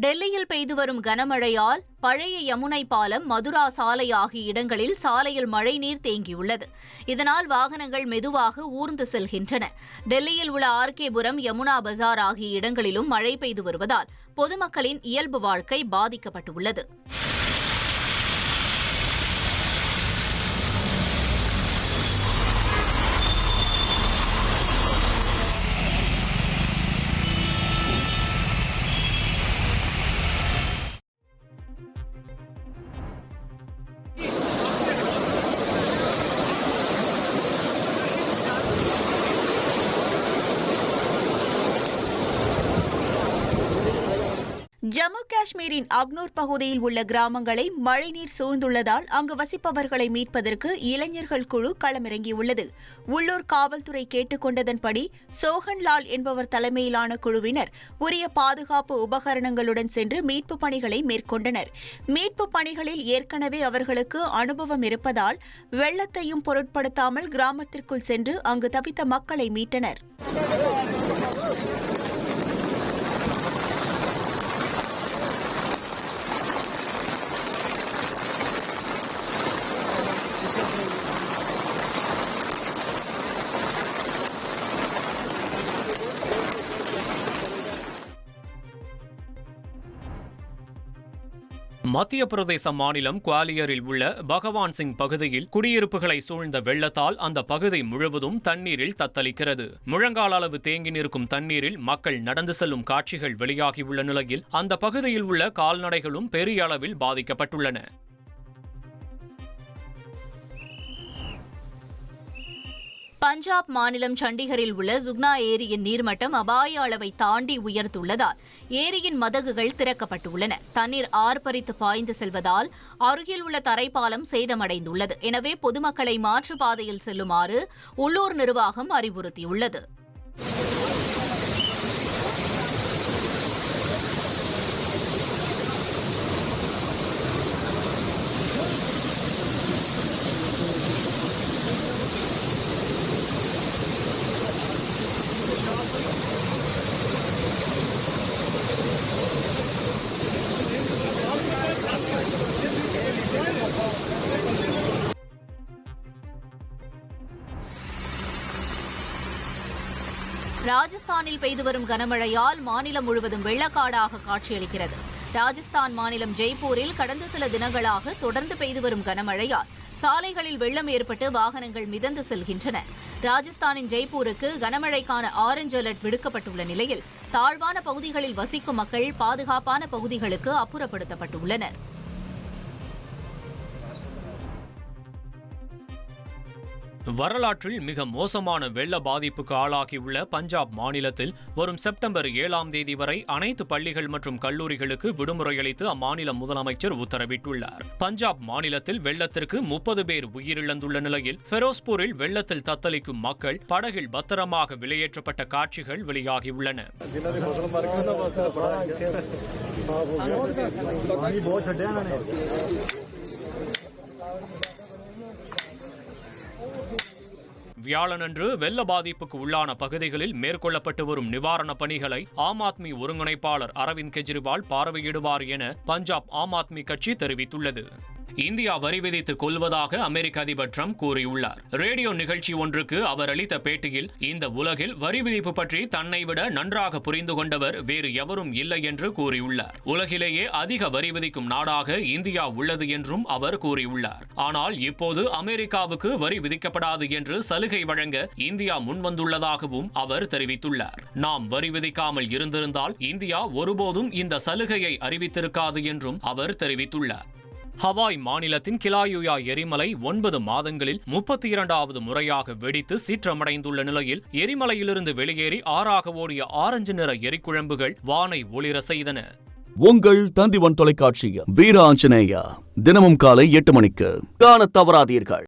டெல்லியில் பெய்து வரும் கனமழையால் பழைய யமுனை பாலம், மதுரா சாலை ஆகிய இடங்களில் சாலையில் மழைநீர் தேங்கியுள்ளது. இதனால் வாகனங்கள் மெதுவாக ஊர்ந்து செல்கின்றன. டெல்லியில் உள்ள ஆர்கேபுரம், யமுனா பஜார் ஆகிய இடங்களிலும் மழை பெய்து வருவதால் பொதுமக்களின் இயல்பு வாழ்க்கை பாதிக்கப்பட்டுள்ளது. ஜம்மு காஷ்மீரின் அக்னூர் பகுதியில் உள்ள கிராமங்களை மழைநீர் சூழ்ந்துள்ளதால் அங்கு வசிப்பவர்களை மீட்பதற்கு இளைஞர்கள் குழு களமிறங்கியுள்ளது. உள்ளூர் காவல்துறை கேட்டுக் கொண்டதன்படி சோஹன்லால் என்பவர் தலைமையிலான குழுவினர் உரிய பாதுகாப்பு உபகரணங்களுடன் சென்று மீட்புப் பணிகளை மேற்கொண்டனர். மீட்புப் பணிகளில் ஏற்கனவே அவர்களுக்கு அனுபவம் இருப்பதால் வெள்ளத்தையும் பொருட்படுத்தாமல் கிராமத்திற்குள் சென்று அங்கு தவித்த மக்களை மீட்டனர். மத்திய பிரதேச மாநிலம் குவாலியரில் உள்ள பகவான் சிங் பகுதியில் குடியிருப்புகளை சூழ்ந்த வெள்ளத்தால் அந்த பகுதி முழுவதும் தண்ணீரில் தத்தளிக்கிறது. முழங்கால் அளவு தேங்கி நிற்கும் தண்ணீரில் மக்கள் நடந்து செல்லும் காட்சிகள் வெளியாகியுள்ள நிலையில் அந்த பகுதியில் உள்ள கால்நடைகளும் பெரிய அளவில் பாதிக்கப்பட்டுள்ளன. பஞ்சாப் மாநிலம் சண்டிகரில் உள்ள சுக்னா ஏரியின் நீர்மட்டம் அபாய அளவை தாண்டி உயர்ந்துள்ளதால் ஏரியின் மதகுகள் திறக்கப்பட்டுள்ளன. தண்ணீர் ஆர்ப்பரித்து பாய்ந்து செல்வதால் அருகில் உள்ள தரைப்பாலம் சேதமடைந்துள்ளது. எனவே பொதுமக்களை மாற்றுப்பாதையில் செல்லுமாறு உள்ளூர் நிர்வாகம் அறிவுறுத்தியுள்ளது. ராஜஸ்தானில் பெய்து வரும் கனமழையால் மாநிலம் முழுவதும் வெள்ளக்காடாக காட்சியளிக்கிறது. ராஜஸ்தான் மாநிலம் ஜெய்ப்பூரில் கடந்த சில தினங்களாக தொடர்ந்து பெய்து வரும் கனமழையால் சாலைகளில் வெள்ளம் ஏற்பட்டு வாகனங்கள் மிதந்து செல்கின்றன. ராஜஸ்தானின் ஜெய்ப்பூருக்கு கனமழைக்கான ஆரஞ்சு அலர்ட் விடுக்கப்பட்டுள்ள நிலையில் தாழ்வான பகுதிகளில் வசிக்கும் மக்கள் பாதுகாப்பான பகுதிகளுக்கு அப்புறப்படுத்தப்பட்டுள்ளனர். வரலாற்றில் மிக மோசமான வெள்ள பாதிப்புக்கு ஆளாகியுள்ள பஞ்சாப் மாநிலத்தில் வரும் செப்டம்பர் 7ஆம் தேதி வரை அனைத்து பள்ளிகள் மற்றும் கல்லூரிகளுக்கு விடுமுறை அளித்து அம்மாநில முதலமைச்சர் உத்தரவிட்டுள்ளார். பஞ்சாப் மாநிலத்தில் வெள்ளத்திற்கு 30 பேர் உயிரிழந்துள்ள நிலையில் ஃபெரோஸ்பூரில் வெள்ளத்தில் தத்தளிக்கும் மக்கள் படகில் பத்திரமாக வெளியேற்றப்பட்ட காட்சிகள் வெளியாகியுள்ளன. வியாழனன்று வெள்ள பாதிப்புக்கு உள்ளான பகுதிகளில் மேற்கொள்ளப்பட்டு வரும் நிவாரணப் பணிகளை ஆம் ஆத்மி ஒருங்கிணைப்பாளர் அரவிந்த் கெஜ்ரிவால் பார்வையிடுவார் என பஞ்சாப் ஆம் ஆத்மி கட்சி தெரிவித்துள்ளது. இந்தியா வரி விதித்துக் கொள்வதாக அமெரிக்க அதிபர் டிரம்ப் கூறியுள்ளார். ரேடியோ நிகழ்ச்சி ஒன்றுக்கு அவர் அளித்த பேட்டியில் இந்த உலகில் வரி விதிப்பு பற்றி தன்னை விட நன்றாக புரிந்து கொண்டவர் வேறு எவரும் இல்லை என்று கூறியுள்ளார். உலகிலேயே அதிக வரி விதிக்கும் நாடாக இந்தியா உள்ளது என்றும் அவர் கூறியுள்ளார். ஆனால் இப்போது அமெரிக்காவுக்கு வரி விதிக்கப்படாது என்று சலுகை வழங்க இந்தியா முன்வந்துள்ளதாகவும் அவர் தெரிவித்துள்ளார். நாம் வரி விதிக்காமல் இருந்திருந்தால் இந்தியா ஒருபோதும் இந்த சலுகையை அறிவித்திருக்காது என்றும் அவர் தெரிவித்துள்ளார். ஹவாய் மாநிலத்தின் கிலாயுயா எரிமலை 9 மாதங்களில் 32வது முறையாக வெடித்து சீற்றமடைந்துள்ள நிலையில் எரிமலையிலிருந்து வெளியேறி ஆறாக ஓடிய ஆரஞ்சு நிற எரிக்குழம்புகள் வானை ஒளிர செய்தன. உங்கள் தந்திவன் தொலைக்காட்சியில் வீர ஆஞ்சநேயா தினமும் காலை 8 மணிக்கு காணத் தவறாதீர்கள்.